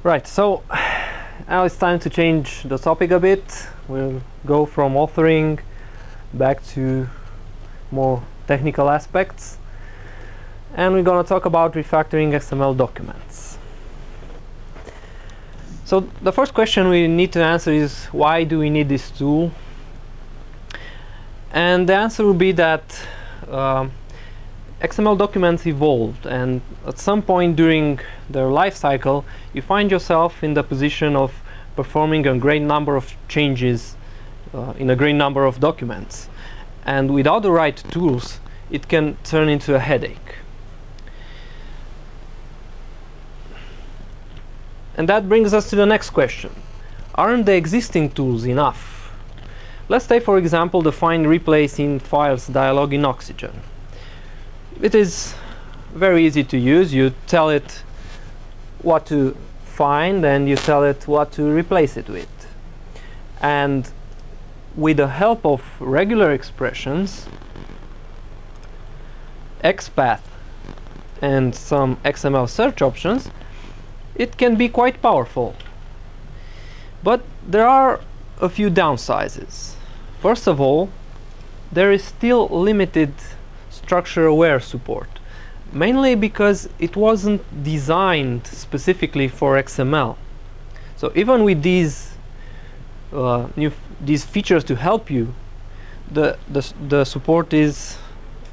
Right, so now it's time to change the topic a bit. We'll go from authoring back to more technical aspects, and we're going to talk about refactoring XML documents. So the first question we need to answer is, why do we need this tool? And the answer will be that XML documents evolved, and at some point during their life cycle you find yourself in the position of performing a great number of changes in a great number of documents, and without the right tools it can turn into a headache. And that brings us to the next question: aren't the existing tools enough? Let's take for example the find replace in files dialog in oXygen. It is very easy to use. You tell it what to find and you tell it what to replace it with. And with the help of regular expressions, XPath, and some XML search options, it can be quite powerful. But there are a few downsides. First of all, there is still limited structure-aware support, mainly because it wasn't designed specifically for XML. So even with these these features to help you, the support is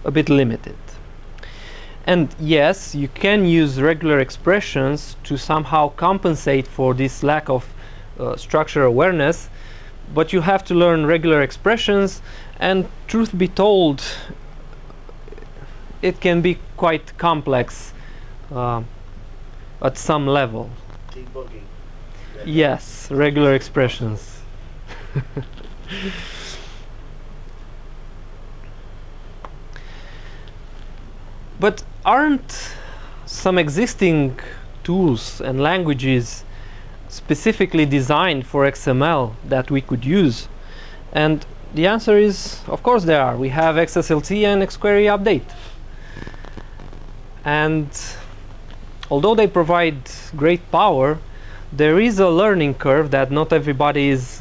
a bit limited. And yes, you can use regular expressions to somehow compensate for this lack of structure awareness, but you have to learn regular expressions, and truth be told, it can be quite complex at some level. Debugging. Yes, regular expressions. But aren't some existing tools and languages specifically designed for XML that we could use? And the answer is, of course there are. We have XSLT and XQuery Update. And although they provide great power, there is a learning curve that not everybody is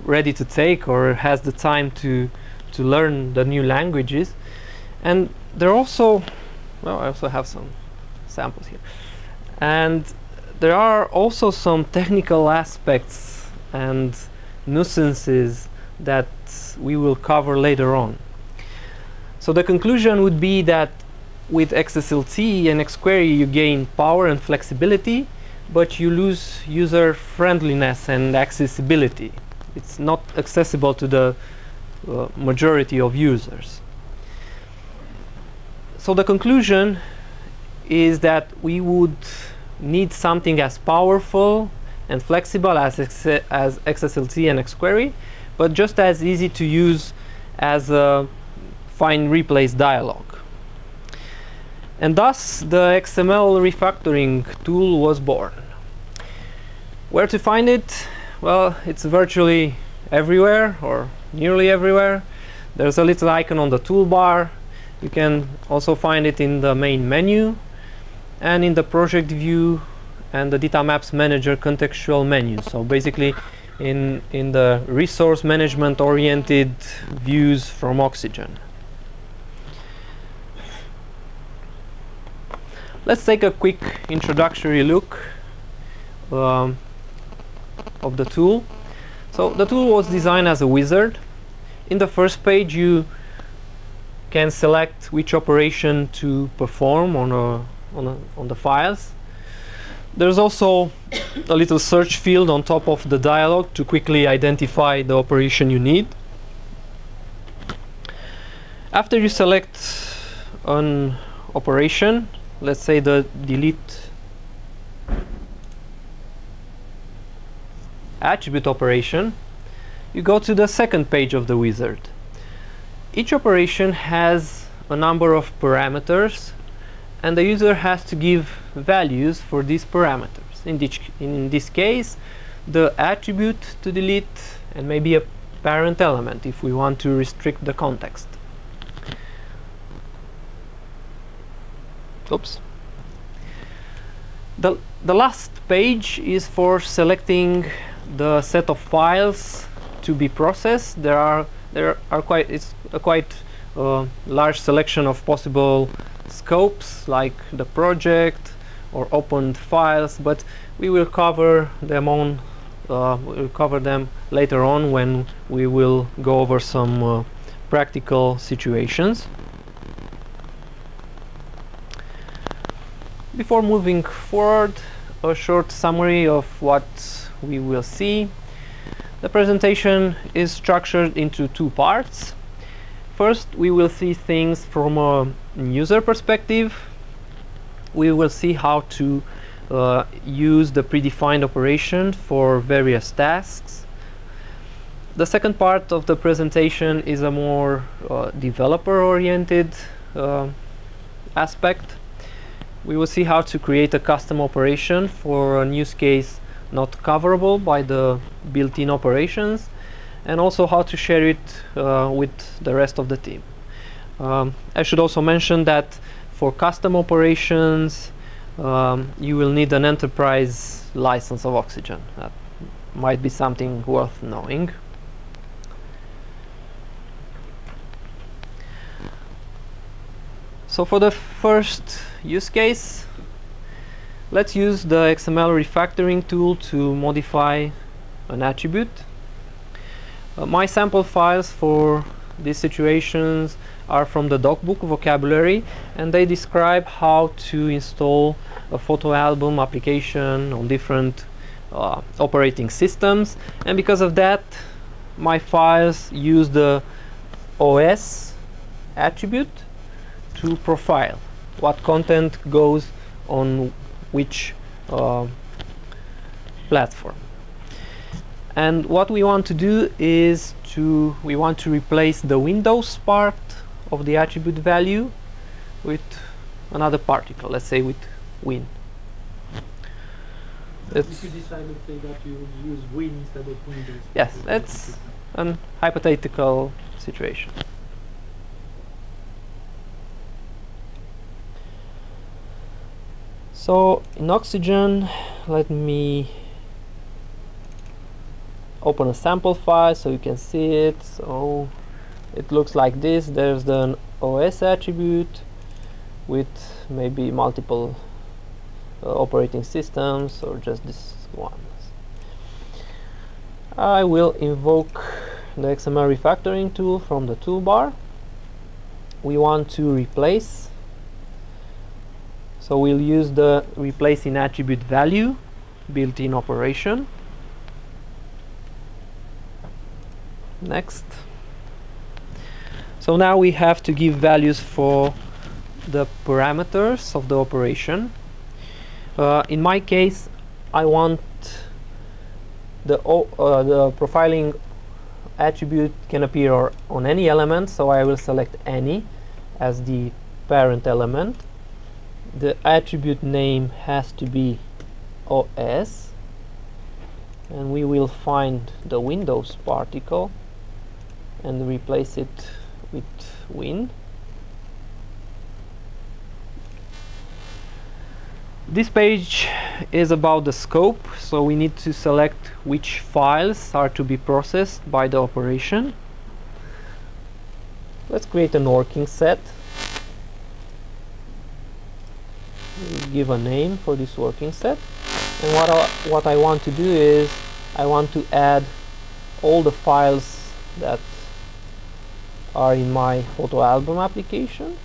ready to take or has the time to learn the new languages. And there also, well, I also have some samples here. And there are also some technical aspects and nuisances that we will cover later on. So the conclusion would be that with XSLT and XQuery you gain power and flexibility, but you lose user friendliness and accessibility. It's not accessible to the majority of users. So the conclusion is that we would need something as powerful and flexible as XSLT and XQuery, but just as easy to use as a find replace dialog. And thus the XML refactoring tool was born. Where to find it? Well, it's virtually everywhere, or nearly everywhere. There's a little icon on the toolbar. You can also find it in the main menu and in the project view and the data maps manager contextual menu. So basically in the resource management oriented views from oXygen. Let's take a quick introductory look of the tool. So the tool was designed as a wizard. In the first page you can select which operation to perform on the files. There's also a little search field on top of the dialog to quickly identify the operation you need. After you select an operation, let's say the delete attribute operation, you go to the second page of the wizard. Each operation has a number of parameters, and the user has to give values for these parameters. In this case, the attribute to delete, and maybe a parent element if we want to restrict the context. Oops. The last page is for selecting the set of files to be processed. There are it's a quite large selection of possible scopes, like the project or opened files, but we will cover them later on when we will go over some practical situations. Before moving forward, a short summary of what we will see. The presentation is structured into two parts. First, we will see things from a user perspective. We will see how to use the predefined operation for various tasks. The second part of the presentation is a more developer-oriented aspect. We will see how to create a custom operation for a use case not coverable by the built-in operations, and also how to share it with the rest of the team. I should also mention that for custom operations you will need an enterprise license of oXygen. That might be something worth knowing. So for the first use case, let's use the XML refactoring tool to modify an attribute. My sample files for these situations are from the DocBook vocabulary, and they describe how to install a photo album application on different operating systems, and because of that my files use the OS attribute to profile what content goes on which platform. And what we want to do is we want to replace the Windows part of the attribute value with another particle, let's say with Win. If you decide, let's say, that you use Win instead of Windows. Yes, that's an hypothetical situation. So in oXygen, let me open a sample file so you can see it. So it looks like this. There's the OS attribute with maybe multiple operating systems, or just this one. I will invoke the XML refactoring tool from the toolbar. We want to replace, so we'll use the replace in attribute value built-in operation. Next. So now we have to give values for the parameters of the operation. In my case, I want the profiling attribute can appear on any element, so I will select any as the parent element. The attribute name has to be OS, and we will find the Windows particle and replace it with Win. This page is about the scope, so we need to select which files are to be processed by the operation. Let's create an working set. We'll give a name for this working set, and what I want to do is I want to add all the files that are in my photo album application.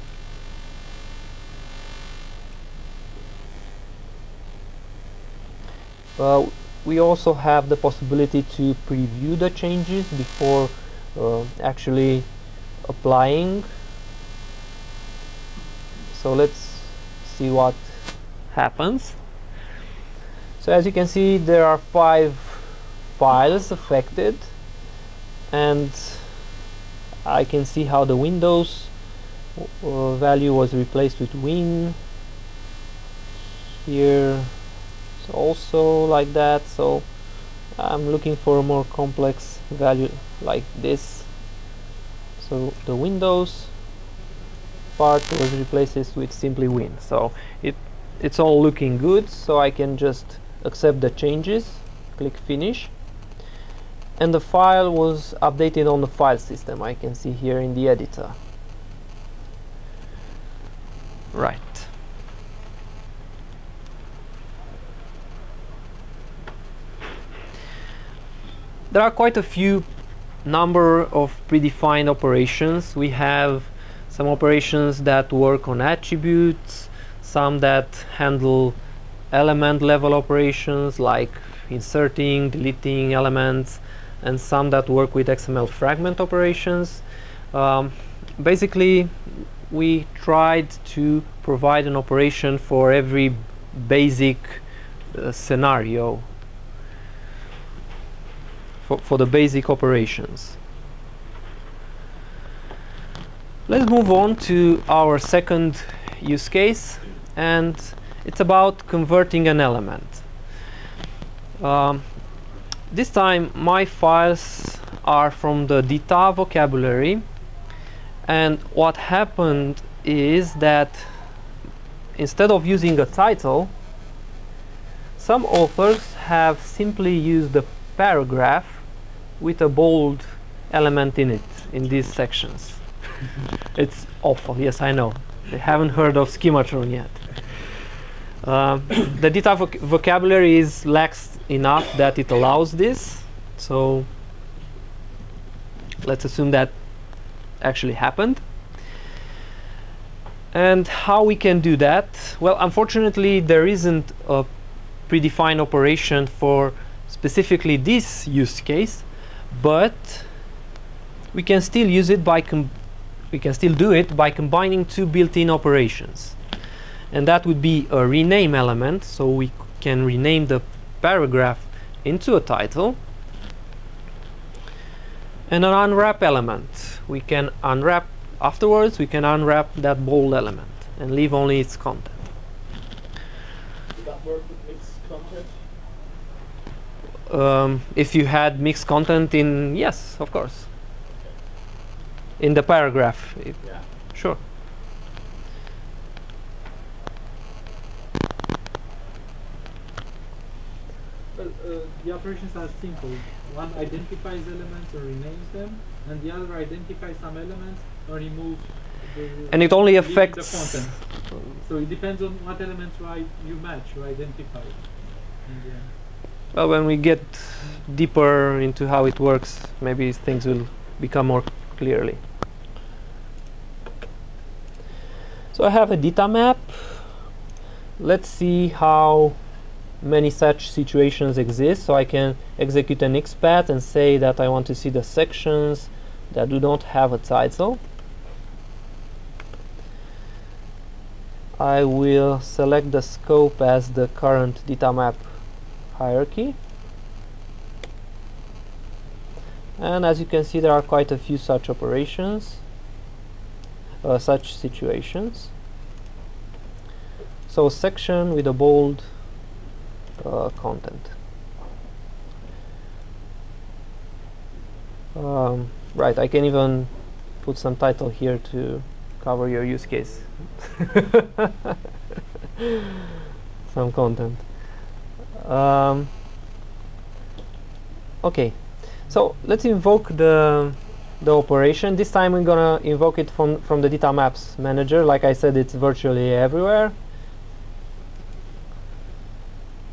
We also have the possibility to preview the changes before actually applying. So let's see what happens. So as you can see, there are 5 files affected, and I can see how the Windows value was replaced with Win. Here it's also like that, so I'm looking for a more complex value like this. So the Windows part was replaced with simply Win. So it's all looking good, so I can just accept the changes, click finish, and the file was updated on the file system. I can see here in the editor. Right. There are quite a few number of predefined operations. We have some operations that work on attributes, some that handle element level operations like inserting, deleting elements, and some that work with XML fragment operations. Basically, we tried to provide an operation for every basic scenario, for the basic operations. Let's move on to our second use case, and it's about converting an element. This time my files are from the data vocabulary, and what happened is that instead of using a title, some authors have simply used the paragraph with a bold element in it, in these sections. It's awful, yes, I know. They haven't heard of schematron yet. The data vocabulary is lax enough that it allows this, so let's assume that actually happened. And how we can do that? Well, unfortunately, there isn't a predefined operation for specifically this use case, but we can still use it by combining two built-in operations, and that would be a rename element, so we can rename the paragraph into a title, and an unwrap element. We can unwrap afterwards. We can unwrap that bold element and leave only its content. Does that work with mixed content? If you had mixed content in, yes, of course. In the paragraph. Yeah. Sure. Well, the operations are simple. One identifies elements and renames them, and the other identifies some elements and removes the And it only leaving affects the content. So it depends on what elements you match, you identify. well, when we get deeper into how it works, maybe things will become more clearly. So I have a data map. Let's see how many such situations exist. So I can execute an XPath and say that I want to see the sections that do not have a title. I will select the scope as the current data map hierarchy. And as you can see, there are quite a few such operations, such situations. So section with a bold content. Right, I can even put some title here to cover your use case. Some content. Okay, so let's invoke the operation. This time we're gonna invoke it from the data maps manager. Like I said, it's virtually everywhere.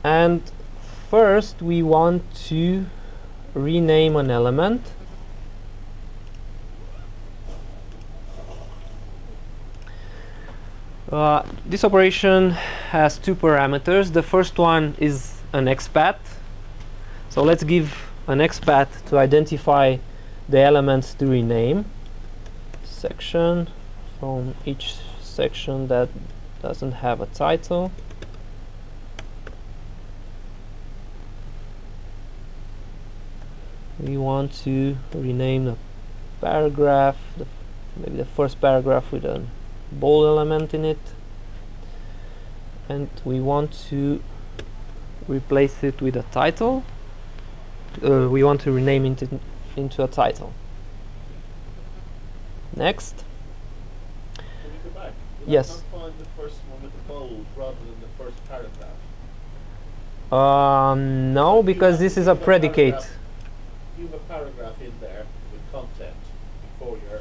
And first we want to rename an element. This operation has two parameters. The first one is an XPath. So let's give an XPath to identify the elements to rename. Section from each section that doesn't have a title. We want to rename the paragraph, maybe the first paragraph with a bold element in it, and we want to replace it with a title. We want to rename it into a title. Next. Can we go back? Yes. I find the first one with the bold rather than the first paragraph? No, because this is a predicate. You have a paragraph in there with content before your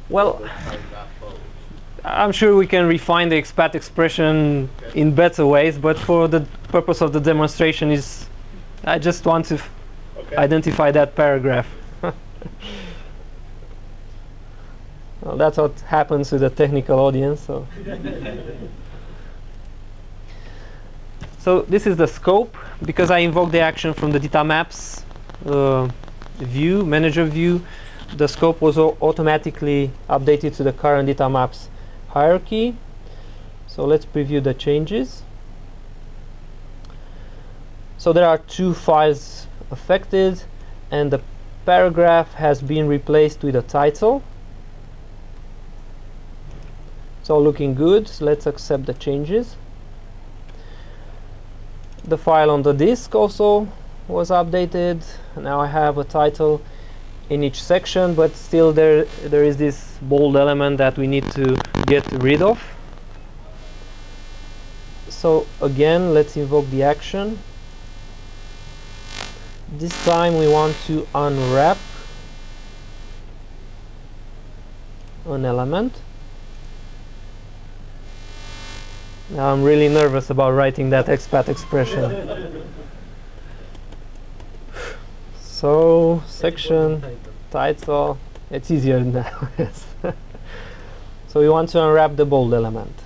Well, paragraph bold. I'm sure we can refine the expat expression in better ways, but for the purpose of the demonstration I just want to identify that paragraph. Well, that's what happens to the technical audience. So this is the scope. Because I invoked the action from the data maps view, manager view, the scope was automatically updated to the current data maps hierarchy. So let's preview the changes. So there are 2 files affected, and the paragraph has been replaced with a title. It's all looking good. So let's accept the changes. The file on the disk also was updated. Now I have a title in each section, but still there is this bold element that we need to get rid of. So again, let's invoke the action. This time we want to unwrap an element. Now I'm really nervous about writing that expat expression. So section, title, it's easier now. Yes. So we want to unwrap the bold element.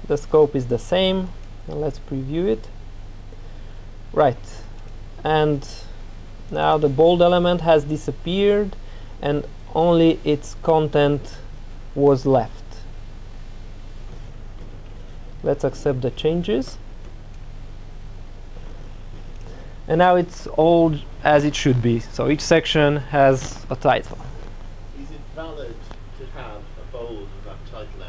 The scope is the same, and let's preview it. Right, and now the bold element has disappeared and only its content was left. Let's accept the changes. And now it's all as it should be. So each section has a title. Is it valid to have a bold in that title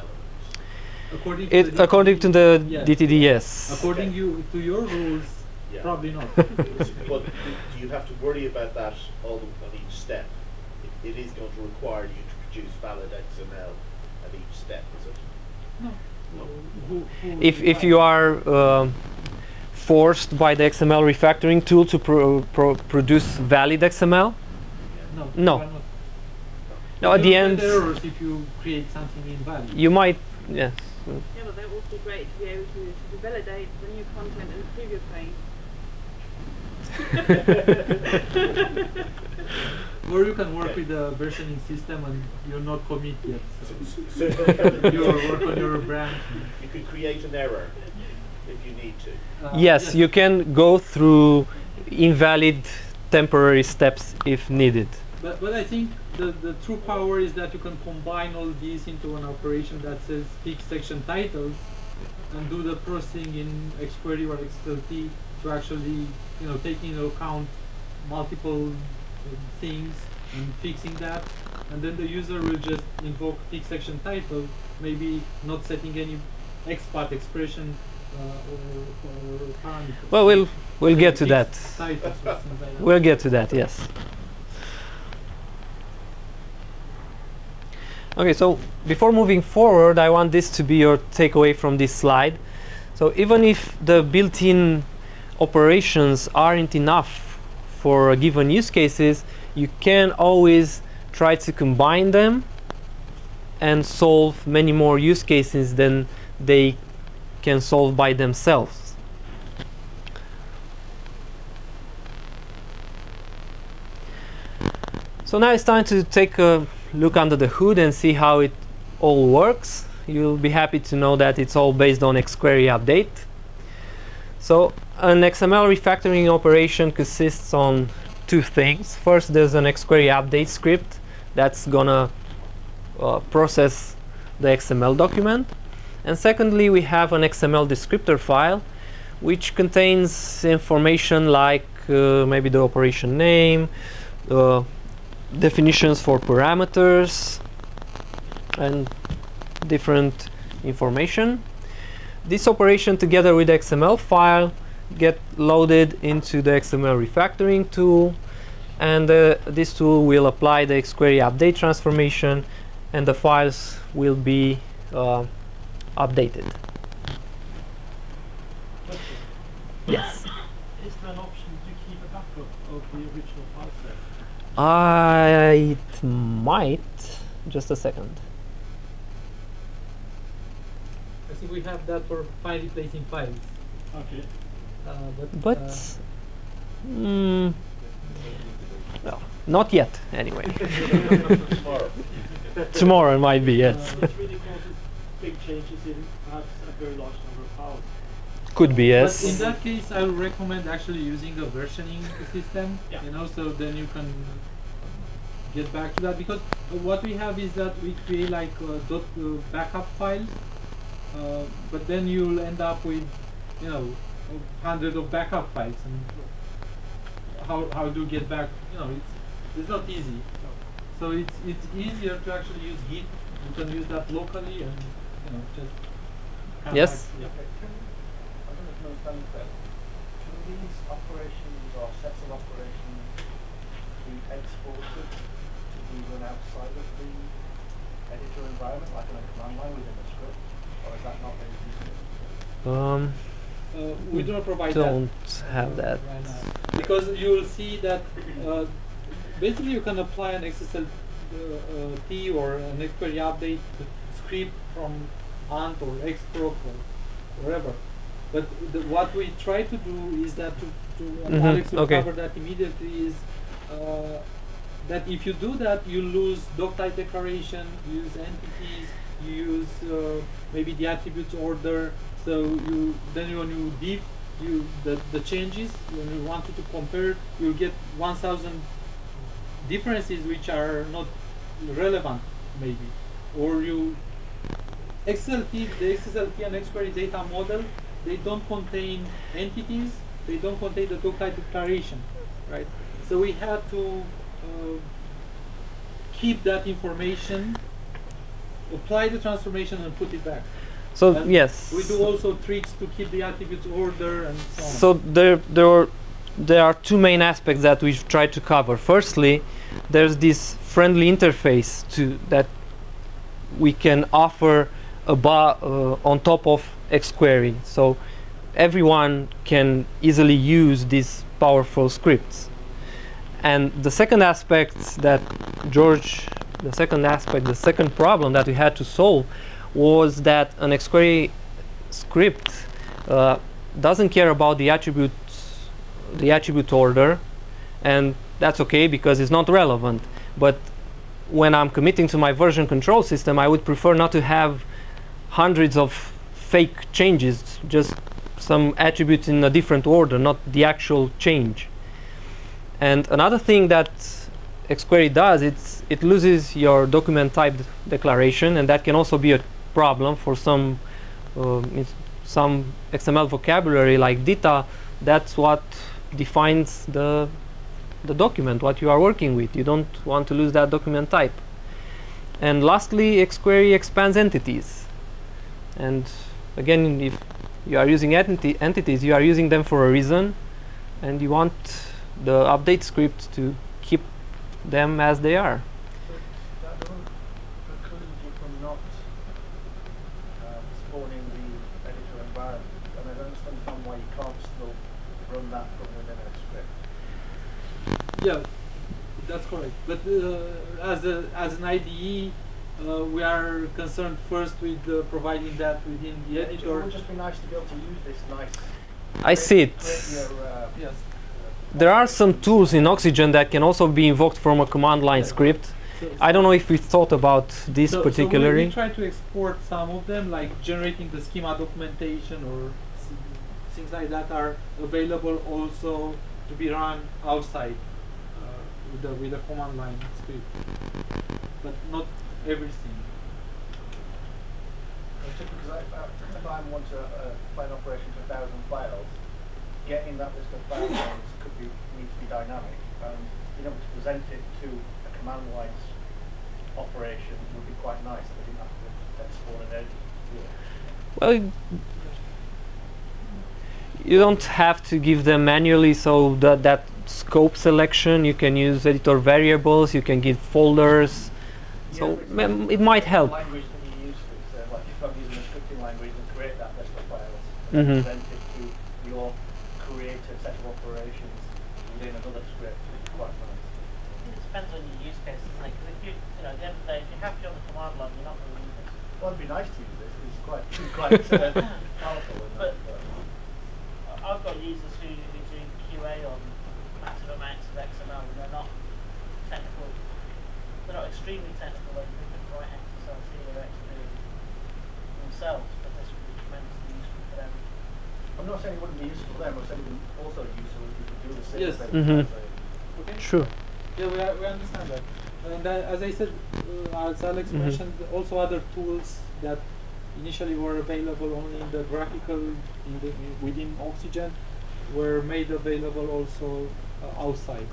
element? According to the yes. DTD, yes. According to your rules, Yeah. probably not. But do you have to worry about that on each step? It is going to require you to produce valid XML at each step, is it? No. No. If you are forced by the XML refactoring tool to produce valid XML, No. No. you are not. no, at You the will end get errors if you create something invalid. you might, yes. Yeah, but that would be great to be able to validate the new content in the previous pane. Or you can work with the versioning system and you're not commit yet. So you work on your branch. You could create an error if you need to. Yes, you can go through invalid temporary steps if needed. But I think the true power is that you can combine all these into an operation that says pick section titles and do the processing in XQuery or XSLT to actually, take into account multiple things and fixing that, and then the user will just invoke pick section title, maybe not setting any expat expression or parameters. Well, we'll get to that. Titles or something like that. We'll get to that, yes. Okay, so before moving forward, I want this to be your takeaway from this slide. So even if the built-in operations aren't enough for given use cases, you can always try to combine them and solve many more use cases than they can solve by themselves. So now it's time to take a look under the hood and see how it all works. You'll be happy to know that it's all based on XQuery Update. So an XML refactoring operation consists on 2 things. First, there's an XQuery Update script that's gonna process the XML document. And secondly, we have an XML descriptor file which contains information like maybe the operation name, definitions for parameters, and different information. This operation together with the XML file get loaded into the XML refactoring tool, and this tool will apply the XQuery update transformation and the files will be updated. Yes. Is there an option to keep a backup of the original file set? It might. Just a second. I think we have that for file replacing files. Okay. But well, not yet. Anyway, Tomorrow. tomorrow it might be. Yes, It really causes big changes in perhaps a very large number of files. could be. Yes. But in that case, I would recommend actually using a versioning system. Yeah. You know, so then you can get back to that, because what we have is that we create like backup files, but then you'll end up with, you know, hundreds of backup files, and how do you get back? You know, it's not easy. So it's easier to actually use Git. You can use that locally, and you know, just come Yes. back. Yeah. I don't know if you understand that. Can these operations or sets of operations be exported to be run outside of the editor environment, like in a command line within a script, or is that not very feasible? We do not provide Don't that have that. right now, because you will see that basically you can apply an XSLT or an XQuery update script from Ant or Xproc or wherever. But what we try to do is that and Alex will okay. cover that immediately, is that if you do that, you lose doc type declaration, you use entities, you use maybe the attributes order. So when you diff the changes, when you wanted to compare, you'll get 1,000 differences which are not relevant, maybe. Or the XSLT and XQuery data model, they don't contain entities, they don't contain the doc type declaration, right? So we had to keep that information, apply the transformation, and put it back. So And yes. we do also tricks to keep the attributes order and so on. So there are two main aspects that we've tried to cover. Firstly, there's this friendly interface that we can offer on top of XQuery, so everyone can easily use these powerful scripts. And the second aspect that the second problem that we had to solve was that an XQuery script doesn't care about the attribute order, and that's okay because it's not relevant. But when I'm committing to my version control system, I would prefer not to have hundreds of fake changes, just some attributes in a different order, not the actual change. And another thing that XQuery does, it loses your document type declaration, and that can also be a problem for some XML vocabulary like data. That's what defines the document, what you are working with. You don't want to lose that document type. And lastly, XQuery expands entities. And again, if you are using entities, you are using them for a reason, and you want the update script to keep them as they are. So that doesn't preclude you from not spawning the editor environment. And I don't understand why you can't still run that from within a script. Yeah, that's correct. But as an IDE, we are concerned first with providing that within the It editor. would just be nice to be able to use this nice. I see it. Yes. There are some tools in oXygen that can also be invoked from a command line Yeah. script. So I don't know if we thought about this so particularly. we try to export some of them, like generating the schema documentation or things like that are available also to be run outside with the command line script, but not everything. Just because if I want to apply an operation to 1,000 files, getting that list of file names needs to be dynamic, and being able to present it to a command line operation would be quite nice. That we didn't have to export an edit. Well, you don't have to give them manually, so that scope selection, you can use editor variables, you can give folders, So it might help. Language can you use to, like if I'm using a scripting language and create that list of files, Mhm. and then present it to your creative set of operations within another script, which is quite nice. It depends on your use case, isn't it? Because if you know, at the end of the day, if you're happy on the command line, you're not going to use it. Well, it'd be nice to use this. It's quite powerful. Isn't But it? I've got users who are doing QA on massive amounts of XML, and they're not technical. They're not extremely technical, and they can write XSLT or XQuery themselves, but this would be tremendously useful for them. I'm not saying it wouldn't be useful for them. I'm saying it would also be useful if you could do the same Yes. thing. Mhm. Okay. Sure. Yeah, we understand that. And as I said, as Alex Mhm. mentioned, also other tools that initially were available only in the graphical within oXygen were made available also outside.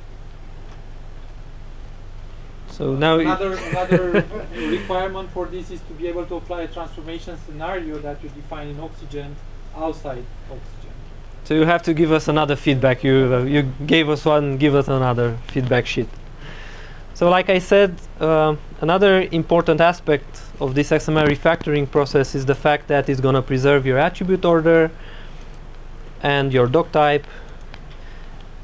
So now Another requirement for this is to be able to apply a transformation scenario that you define in oXygen outside oXygen. so you have to give us another feedback. You gave us one, give us another feedback sheet. So like I said, another important aspect of this XML refactoring process is the fact that it's going to preserve your attribute order and your doc type,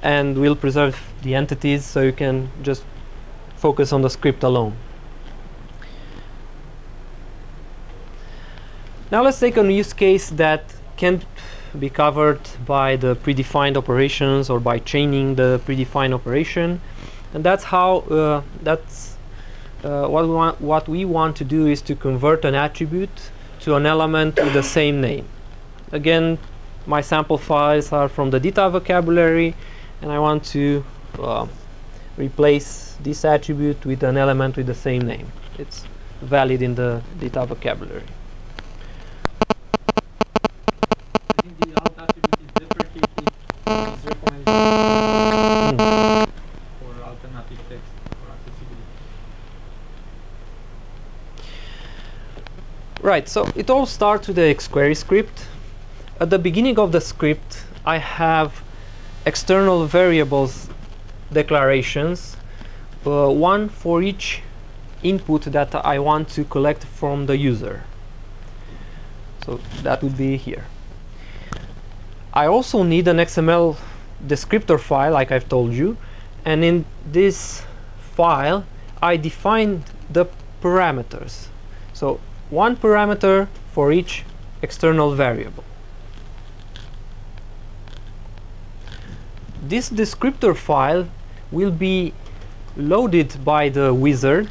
and will preserve the entities, so you can just focus on the script alone. Now let's take a use case that can't be covered by the predefined operations or by chaining the predefined operation, and that's how what we want to do is to convert an attribute to an element with the same name. Again, my sample files are from the data vocabulary, and I want to replace this attribute with an element with the same name. It's valid in the data vocabulary. I think the alt attribute is deprecated. It's recommended for alternative text for accessibility. Right, so it all starts with the XQuery script. At the beginning of the script, I have external variables declarations, one for each input that I want to collect from the user. So that would be here. I also need an XML descriptor file, like I've told you, and in this file I defined the parameters. So one parameter for each external variable. This descriptor file will be loaded by the wizard,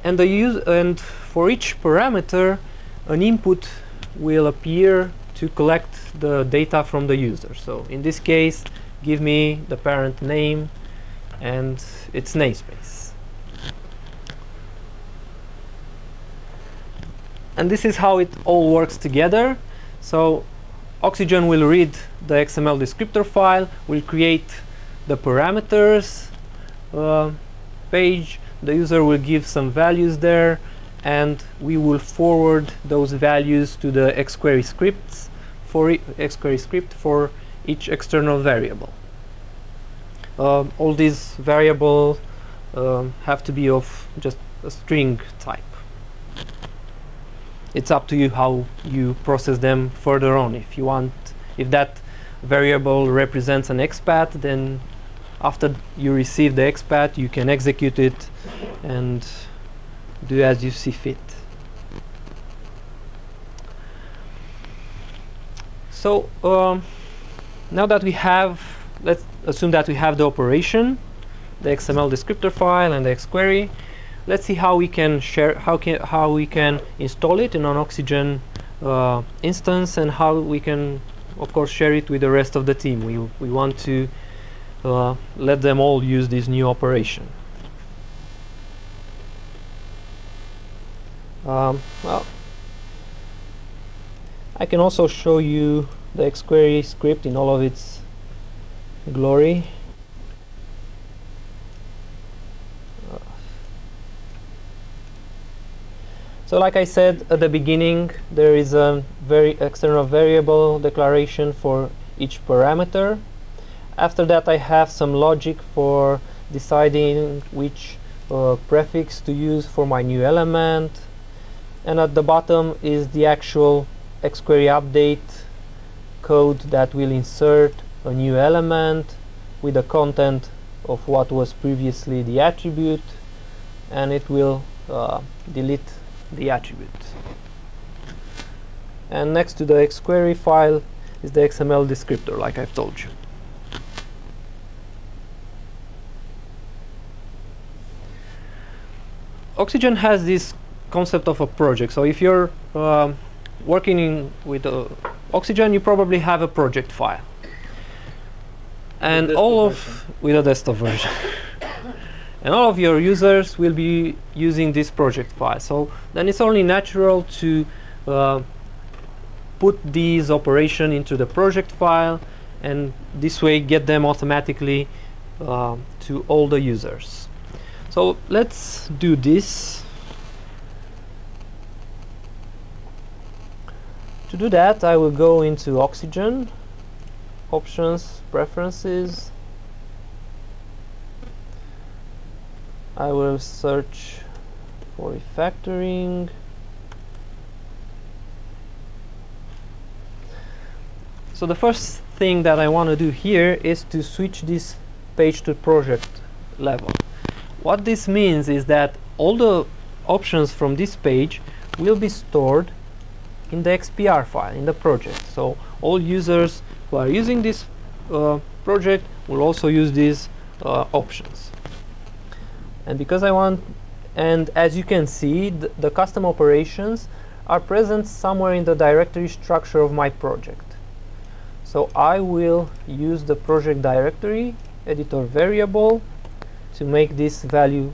and and for each parameter an input will appear to collect the data from the user. So in this case, give me the parent name and its namespace. And this is how it all works together. So oXygen will read the XML descriptor file, will create the parameters page, the user will give some values there, and we will forward those values to the XQuery scripts XQuery script for each external variable. All these variables have to be of just a string type. It's up to you how you process them further on. If that variable represents an XPath, then after you receive the XPath, you can execute it and do as you see fit. So now that we have, let's assume that we have the operation, the XML descriptor file and the XQuery. Let's see how we can share, how we can install it in an oXygen instance, and how we can, of course, share it with the rest of the team. We want to let them all use this new operation. Well, I can also show you the XQuery script in all of its glory. So like I said at the beginning, there is a very external variable declaration for each parameter. After that, I have some logic for deciding which prefix to use for my new element, and at the bottom is the actual XQuery update code that will insert a new element with the content of what was previously the attribute, and it will delete the attribute. And next to the XQuery file is the XML descriptor, like I've told you. oXygen has this concept of a project. So if you're working with oXygen, you probably have a project file, and with a desktop version. And all of your users will be using this project file. So then it's only natural to put these operations into the project file, and this way get them automatically to all the users. So let's do this. To do that, I will go into oXygen, Options, Preferences. I will search for refactoring. So the first thing that I want to do here is to switch this page to project level. What this means is that all the options from this page will be stored in the XPR file, in the project. So all users who are using this project will also use these options. And because and as you can see, the custom operations are present somewhere in the directory structure of my project. So I will use the project directory editor variable to make this value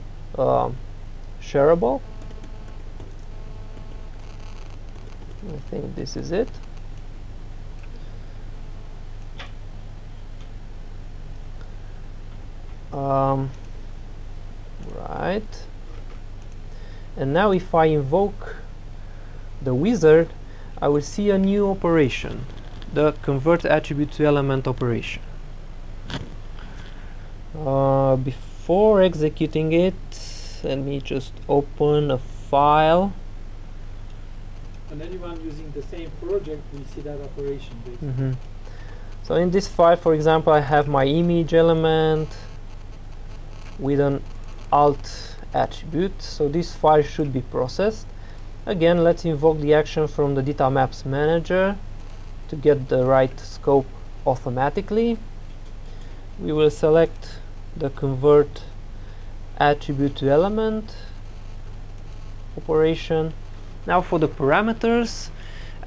shareable. I think this is it. Right. And now if I invoke the wizard, I will see a new operation, the convert attribute to element operation. Before executing it, let me just open a file. And anyone using the same project will see that operation basically. So in this file, for example, I have my image element with an alt attribute. So this file should be processed. Again, let's invoke the action from the data maps manager to get the right scope automatically. We will select the convert attribute to element operation. Now for the parameters,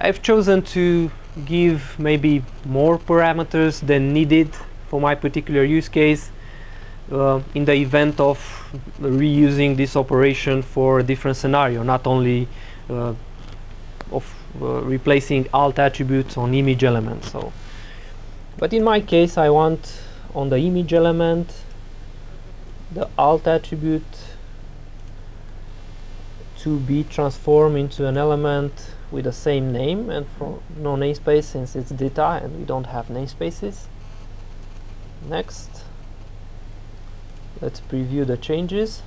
I've chosen to give maybe more parameters than needed for my particular use case in the event of reusing this operation for a different scenario, not only replacing alt attributes on image elements. So, but in my case, I want on the image element the alt attribute to be transformed into an element with the same name and for no namespace, since it's data and we don't have namespaces. Next, let's preview the changes.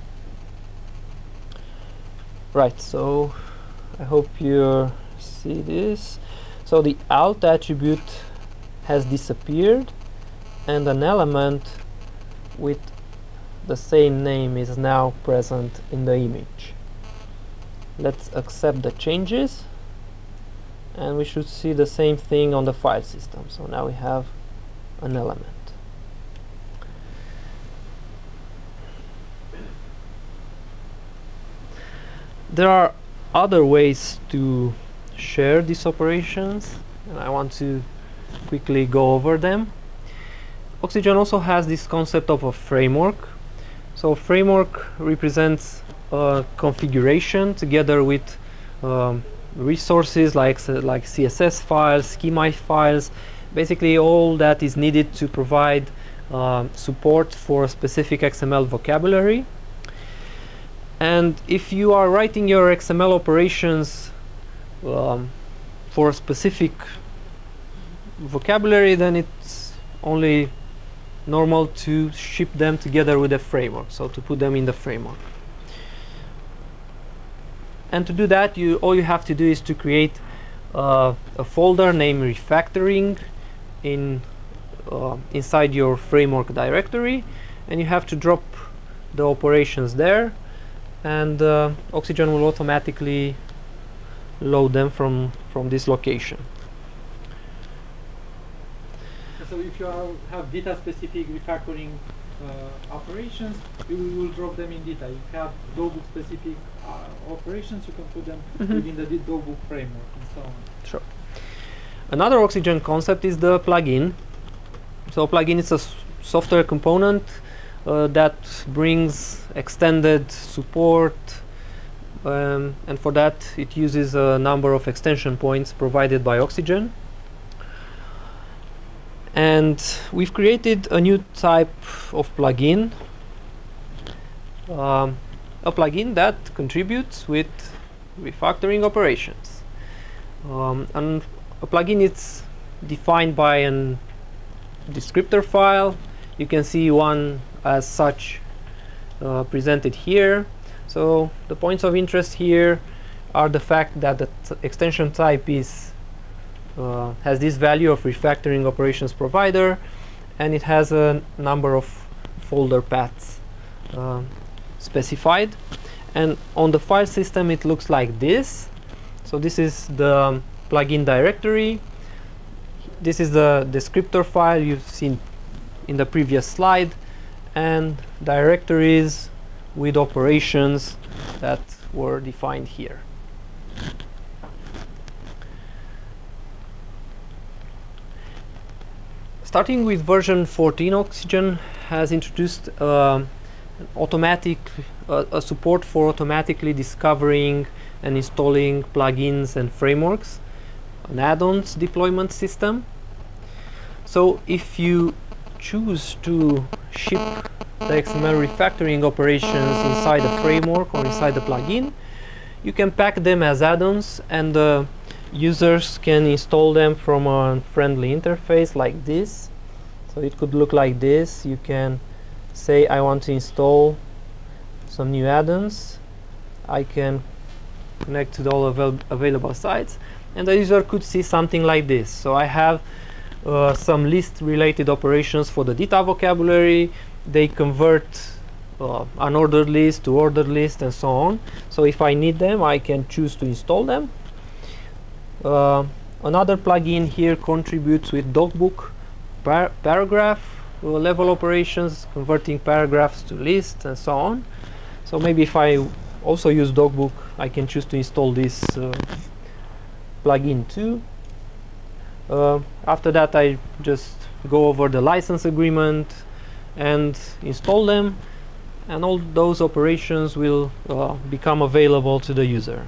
Right, so I hope you see this. So the alt attribute has disappeared and an element with the same name is now present in the image. Let's accept the changes and we should see the same thing on the file system. So now we have an element. There are other ways to share these operations, and I want to quickly go over them. oXygen also has this concept of a framework. So framework represents a configuration together with resources like CSS files, schema files, basically all that is needed to provide support for a specific XML vocabulary. And if you are writing your XML operations for a specific vocabulary, then it's only normal to ship them together with a framework, so to put them in the framework. And to do that, all you have to do is to create a folder named Refactoring inside your framework directory, and you have to drop the operations there, and oXygen will automatically load them from this location. So if you have data-specific refactoring operations, you will drop them in data. If you have dogbook-specific operations, you can put them within the dogbook framework and so on. Sure. Another oXygen concept is the plugin. So plugin is a software component that brings extended support, and for that it uses a number of extension points provided by oXygen. And we've created a new type of plugin, a plugin that contributes with refactoring operations. And a plugin is defined by a descriptor file. You can see one as such presented here. So the points of interest here are the fact that the extension type is has this value of refactoring operations provider, and it has a number of folder paths specified. And on the file system it looks like this. So this is the plugin directory. This is the descriptor file you've seen in the previous slide, and directories with operations that were defined here. Starting with version 14, oXygen has introduced a support for automatically discovering and installing plugins and frameworks, an add-ons deployment system. So if you choose to ship the XML refactoring operations inside a framework or inside a plugin, you can pack them as add-ons, and the users can install them from a friendly interface like this. So it could look like this. You can say, I want to install some new add-ons. I can connect to all available sites, and the user could see something like this. So I have some list related operations for the data vocabulary. They convert an ordered list to ordered list and so on. So if I need them, I can choose to install them. Another plugin here contributes with dogbook paragraph level operations, converting paragraphs to lists and so on. So maybe if I also use dogbook, I can choose to install this plugin too. After that, I just go over the license agreement and install them, and all those operations will become available to the user.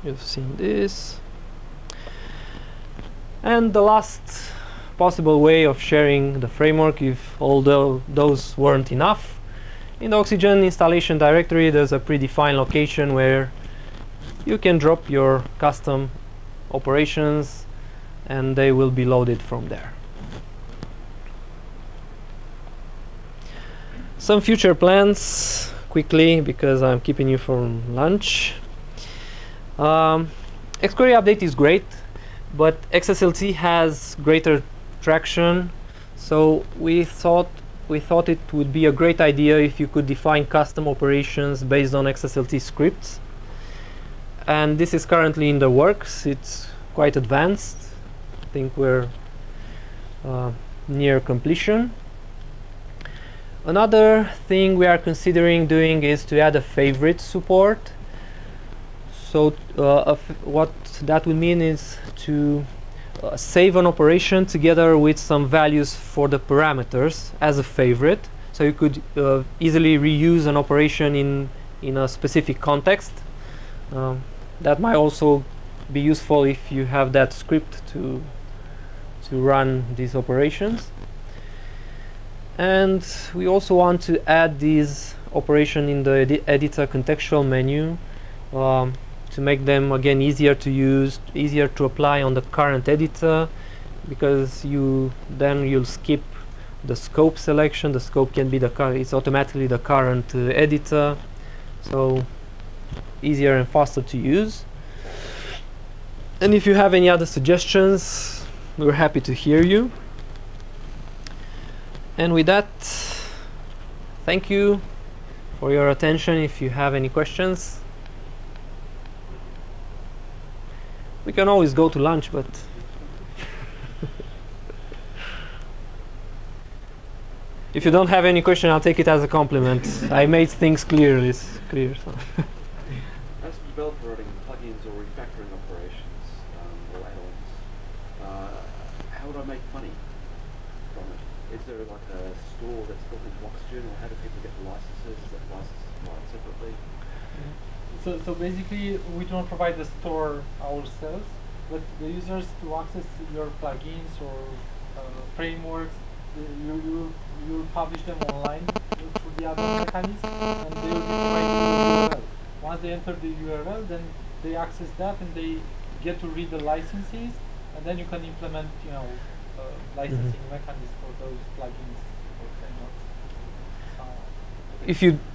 You've seen this. And the last possible way of sharing the framework, if although those weren't enough, in the oXygen installation directory there's a predefined location where you can drop your custom operations and they will be loaded from there. Some future plans quickly, because I'm keeping you from lunch. XQuery Update is great, but XSLT has greater traction, so we thought it would be a great idea if you could define custom operations based on XSLT scripts. And this is currently in the works. It's quite advanced. I think we're near completion. Another thing we are considering doing is to add a favorite support. So what that would mean is to save an operation together with some values for the parameters as a favorite. So you could easily reuse an operation in a specific context. That might also be useful if you have that script to run these operations. And we also want to add these operations in the editor contextual menu to make them again easier to use, easier to apply on the current editor, because you'll skip the scope selection. The scope can be it's automatically the current editor, so easier and faster to use. And if you have any other suggestions, we're happy to hear you. And with that, thank you for your attention. If you have any questions, we can always go to lunch, but if you don't have any question, I'll take it as a compliment. I made things clear. So. As a developer running plugins or refactoring operations or add-ons, how would I make money from it? Is there like a store that's built into oXygen, or how do people get the licenses? Is that license supplied separately? So basically, we don't provide the store ourselves, but the users to access your plugins or frameworks, you publish them online through the add-on mechanism, and they will be provided the URL. Once they enter the URL, then they access that and they get to read the licenses, and then you can implement, licensing mechanisms for those plugins or frameworks.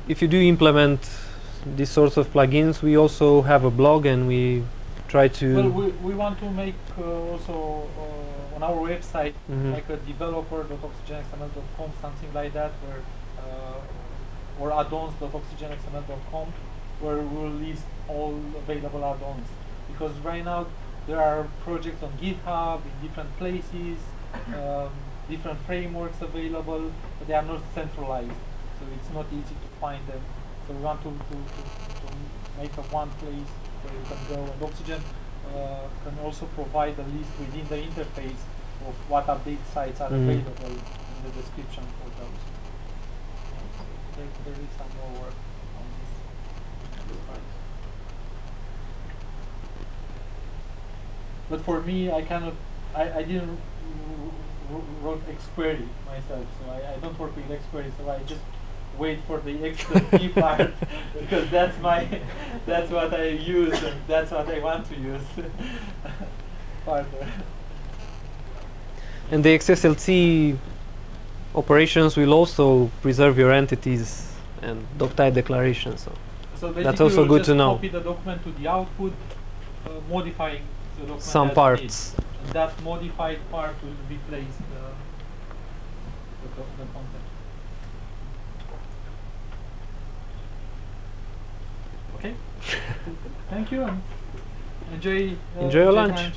If you do implement these sorts of plugins, we also have a blog, and we try to. Well, we want to make also on our website like a developer.oxygenxml.com, something like that, where or addons.oxygenxml.com, where we'll list all available add-ons. Because right now there are projects on GitHub in different places, different frameworks available, but they are not centralized, so it's not easy to find them. So we want to make a one place where you can go, and oXygen can also provide a list within the interface of what update sites are available in the description for those. So there is some more work on this part. But for me, I didn't wrote XQuery myself, so I don't work with XQuery, so I just wait for the XSLT part, because that's what I use, and that's what I want to use further. And the XSLT operations will also preserve your entities and doc type declarations. So that's also good to know. Copy the document to the output, modifying the document some parts. And that modified part will replace the content. Okay. Thank you, and enjoy your lunch.